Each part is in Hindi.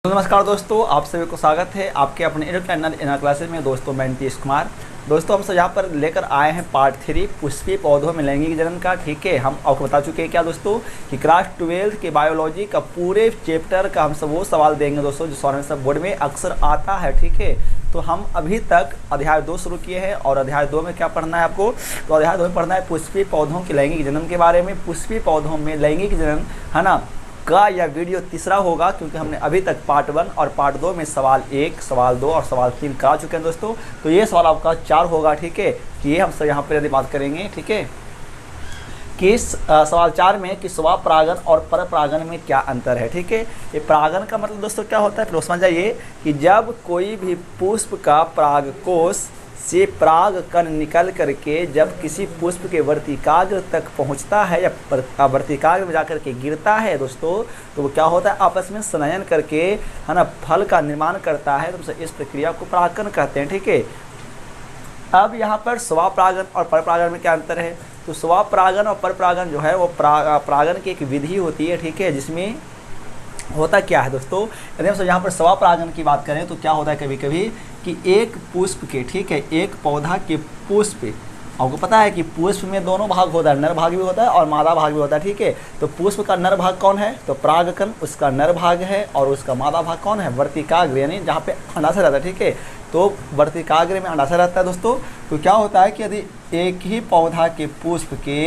तो नमस्कार दोस्तों, आप सभी को स्वागत है आपके अपने यूट्यूब चैनल इनर क्लासेस में। दोस्तों मैं नीतीश कुमार। दोस्तों हम सब यहाँ पर लेकर आए हैं पार्ट 3 पुष्पीय पौधों में लैंगिक जनन का। ठीक है, हम आपको बता चुके हैं क्या दोस्तों कि क्लास 12 के बायोलॉजी का पूरे चैप्टर का हम सब वो सवाल देंगे दोस्तों जो सवाल सब बोर्ड में अक्सर आता है। ठीक है, तो हम अभी तक अध्याय 2 शुरू किए हैं और अध्याय 2 में क्या पढ़ना है आपको, तो अध्याय 2 में पढ़ना है पुष्पीय पौधों के लैंगिक जनन के बारे में। पुष्पीय पौधों में लैंगिक जनन है ना का यह वीडियो तीसरा होगा, क्योंकि हमने अभी तक पार्ट 1 और पार्ट 2 में सवाल 1, सवाल 2 और सवाल 3 करा चुके हैं दोस्तों। तो ये सवाल आपका 4 होगा। ठीक है, कि ये हम सब यहाँ पर यदि बात करेंगे। ठीक है, कि सवाल 4 में कि स्वपरागन और परपरागन में क्या अंतर है। ठीक है, ये परागन का मतलब दोस्तों क्या होता है, फिर समझ जाइए कि जब कोई भी पुष्प का परागकोश से पराग कण निकल करके जब किसी पुष्प के वर्तिकाग्र तक पहुंचता है या वर्तिकाग्र में जाकर के गिरता है दोस्तों, तो वो क्या होता है, आपस में संलयन करके है ना फल का निर्माण करता है। तो इस प्रक्रिया को परागन कहते हैं। ठीक है, अब यहाँ पर स्वपरागन और परपरागन में क्या अंतर है, तो स्वपरागन और परपरागन जो है वो परागन की एक विधि होती है। ठीक है, जिसमें होता क्या है दोस्तों, यदि हम यहाँ पर स्वपरागन की बात करें तो क्या होता है कभी कभी कि एक पुष्प के, ठीक है, एक पौधा के पुष्प, आपको पता है कि पुष्प में दोनों भाग होता है, नर भाग भी होता है और मादा भाग भी होता है। ठीक है, तो पुष्प का नर भाग कौन है, तो परागकण उसका नर भाग है और उसका मादा भाग कौन है, वर्तिकाग्र, यानी जहाँ पे अंडाशय रहता है। ठीक है, तो वर्तिकाग्र में अंडाशय रहता है दोस्तों। तो क्या होता है कि यदि एक ही पौधा के पुष्प के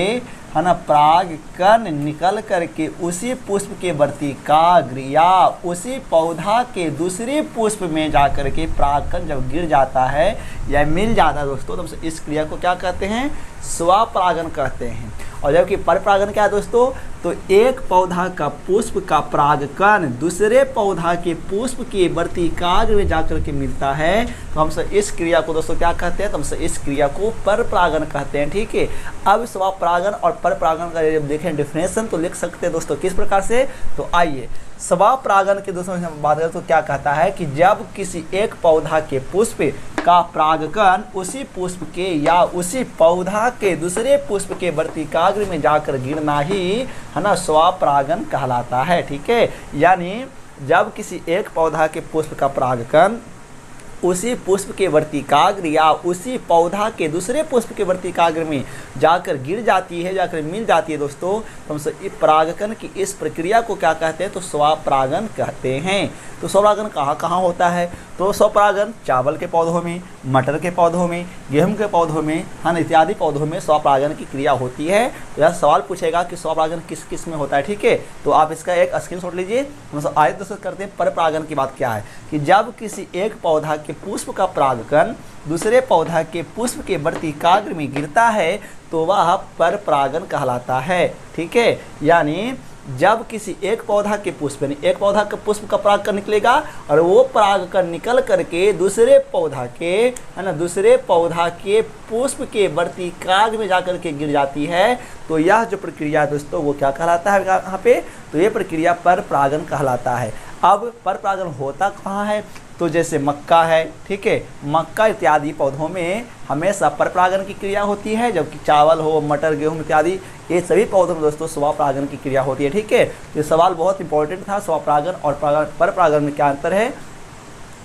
है ना परागकण निकल करके उसी पुष्प के वर्तिकाग्र या उसी पौधा के दूसरे पुष्प में जा करके परागकण जब गिर जाता है या मिल जाता है दोस्तों, तो इस क्रिया को क्या कहते हैं, स्वपरागन कहते हैं। और जबकि परपरागन क्या है दोस्तों, तो एक पौधा का पुष्प का परागकण दूसरे पौधा के पुष्प के वर्तिकाग्र में जाकर के मिलता है, तो हम सब इस क्रिया को दोस्तों क्या कहते हैं, तो हम सब इस क्रिया को परपरागन कहते हैं। ठीक है, अब स्वपरागन और परपरागन का जब देखें डिफिनेशन तो लिख सकते हैं दोस्तों किस प्रकार से, तो आइए स्वपरागन के दोस्तों हम बात करें तो क्या कहता है कि जब किसी एक पौधा के पुष्प का परागकण उसी पुष्प के या उसी पौधा के दूसरे पुष्प के वर्तिकाग्र में जाकर गिरना ही है ना स्वपरागन कहलाता है। ठीक है, यानी जब किसी एक पौधा के पुष्प का परागकण उसी पुष्प के वर्तिकाग्र या उसी पौधा के दूसरे पुष्प के वर्तिकाग्र में जाकर गिर जाती है, जाकर मिल जाती है दोस्तों, तो हम सब परागकण की इस प्रक्रिया को क्या कहते हैं, तो स्वपरागन कहते हैं। तो स्वपरागन कहाँ कहाँ होता है, तो स्वपरागन चावल के पौधों में, मटर के पौधों में, गेहूं के पौधों में, हाँ इत्यादि पौधों में स्वपरागन की क्रिया होती है। तो यह सवाल पूछेगा कि स्वपरागन किस किस में होता है। ठीक है, तो आप इसका एक स्क्रीनशॉट लीजिए। हम सब आगे दोस्तों करते हैं परपरागन की बात क्या है, कि जब किसी एक पौधा के पुष्प का परागकण दूसरे पौधा के पुष्प के वर्तिकाग्र में गिरता है तो वह परपरागन कहलाता है। ठीक है, यानी जब किसी एक पौधा के पुष्प, यानी एक पौधा के पुष्प का परागकण निकलेगा और वो परागकण निकल करके दूसरे पौधा के है ना दूसरे पौधा के पुष्प के वर्तिकाग्र में जाकर के गिर जाती है, तो यह जो प्रक्रिया है दोस्तों वो क्या कहलाता है यहाँ पे, तो ये प्रक्रिया परपरागन कहलाता है। अब परपरागन होता कहाँ है, तो जैसे मक्का है, ठीक है, मक्का इत्यादि पौधों में हमेशा परपरागन की क्रिया होती है, जबकि चावल हो, मटर, गेहूं इत्यादि ये सभी पौधों में दोस्तों स्वपरागन की क्रिया होती है। ठीक है, ये सवाल बहुत इंपॉर्टेंट था, स्वपरागन और परपरागन में क्या अंतर है।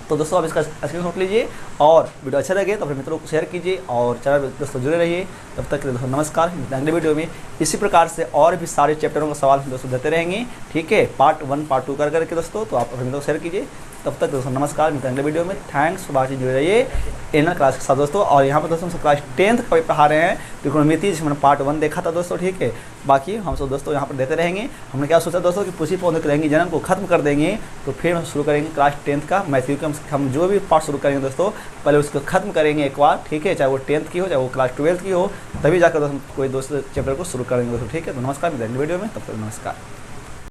तो दोस्तों आप इसका स्क्रीनशॉट लीजिए और वीडियो अच्छा लगे तो अपने मित्रों को शेयर कीजिए और चैनल दोस्तों जुड़े रहिए। तब तक के लिए दोस्तों नमस्कार, अगले वीडियो में इसी प्रकार से और भी सारे चैप्टरों का सवाल दोस्तों देते रहेंगे। ठीक है, पार्ट 1 पार्ट 2 कर करके दोस्तों, तो आप अपने मित्रों को शेयर कीजिए। तब तक दोस्तों नमस्कार, मिलते हैं अगले वीडियो में। थैंक्स फॉर वाचिंग, जुड़े रहिए इनर क्लास के साथ दोस्तों। और यहाँ पर दोस्तों हम क्लास 10th का भी पढ़ा रहे हैं, त्रिकोणमिति जिसमें मैंने पार्ट 1 देखा था दोस्तों। ठीक है, बाकी हम सब दोस्तों यहाँ पर देते रहेंगे। हमने क्या सोचा दोस्तों कि पुष्पीय पौधों के लैंगिक जनन को खत्म कर देंगे, तो फिर हम शुरू करेंगे क्लास 10th का मैथ्यू का। हम जो भी पार्ट शुरू करेंगे दोस्तों पहले उसको खत्म करेंगे एक बार। ठीक है, चाहे वो 10th की हो चाहे वो क्लास 12th की हो, तभी जाकर दोस्तों कोई दूसरे चैप्टर को शुरू करेंगे दोस्तों। ठीक है, तो नमस्कार, मिलते हैं अगले वीडियो में, तब तक नमस्कार।